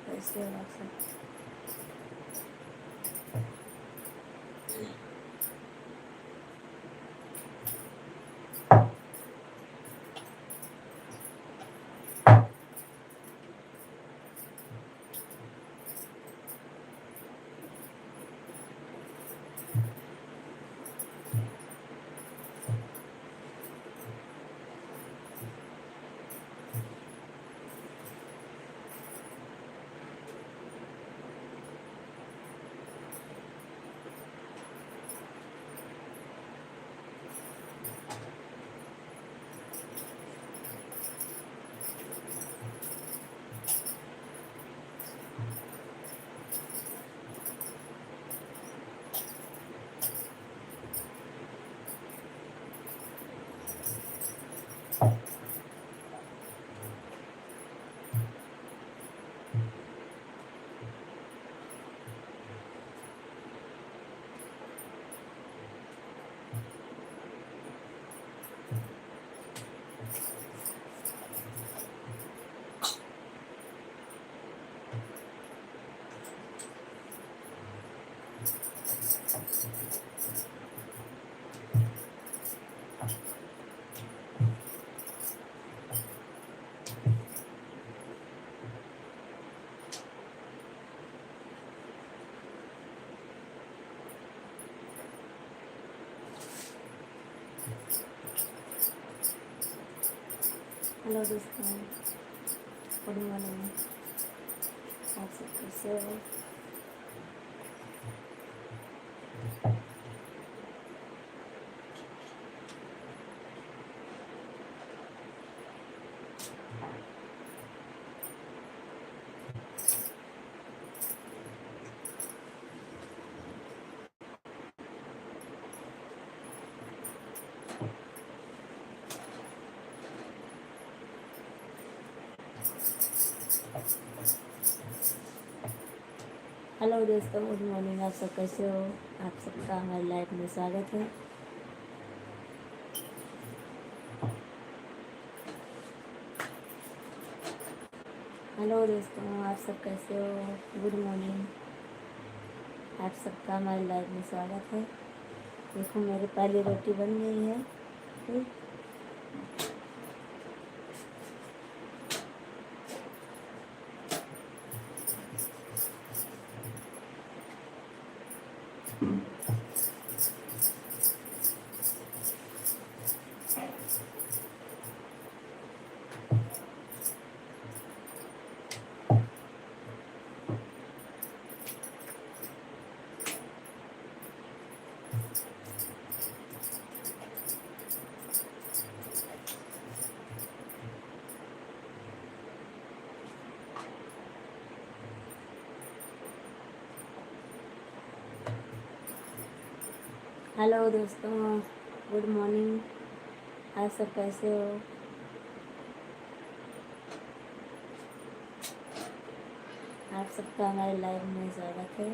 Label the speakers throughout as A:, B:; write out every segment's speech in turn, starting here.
A: कैसे लग सकते। हेलो दोस्तों, गुड मॉर्निंग। आप सब कैसे हो? हेलो दोस्तों, गुड मॉर्निंग। आप सब कैसे हो? आप सबका हमारी लाइफ में स्वागत है। हेलो दोस्तों, आप सब कैसे हो? Good morning. आप सबका हमारी लाइफ में स्वागत है। देखो, मेरी पहली रोटी बन गई है। ठीक? हेलो दोस्तों, गुड मॉर्निंग। आप सब कैसे हो? सबका हमारे लाइव में स्वागत है।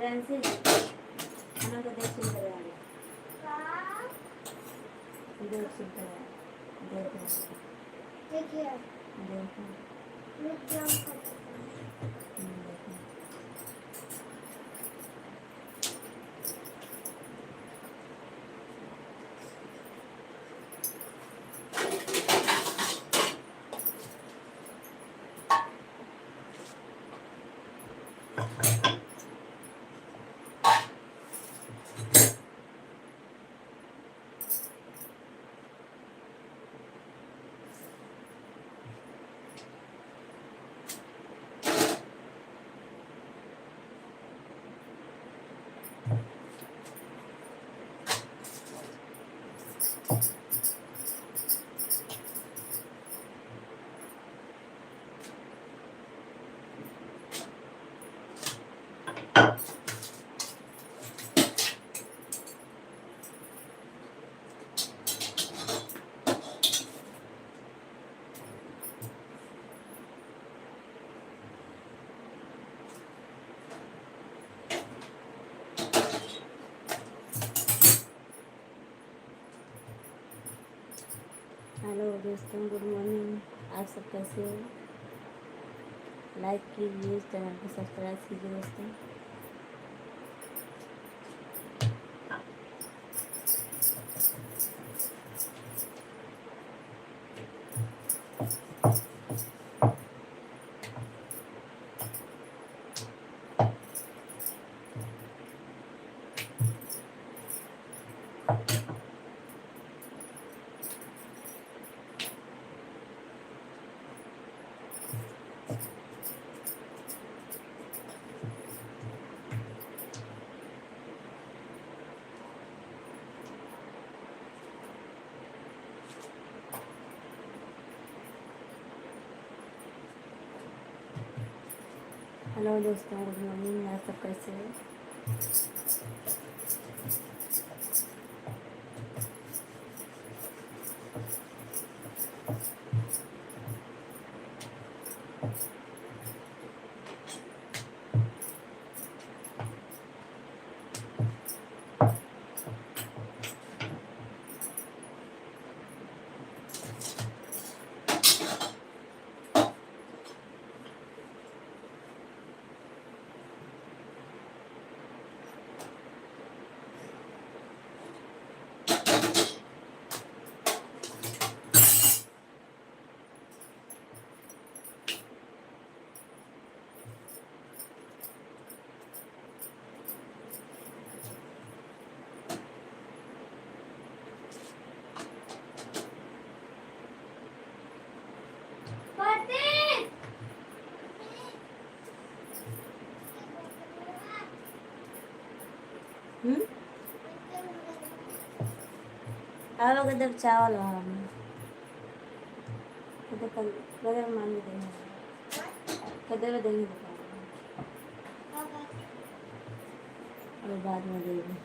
A: फ्रांसिस खाना का देख सुन कर इधर सुन कर देखिए हेलो दोस्तों, गुड मॉर्निंग। आप सब कैसे हो? लाइक कीजिए, चैनल को सब्सक्राइब कीजिए दोस्तों। हेलो दोस्तों, गुड मॉर्निंग। आप सब कैसे हो? आओ कदम चावल कदम मान देंगे, कदम देंगे और बाद में देंगे।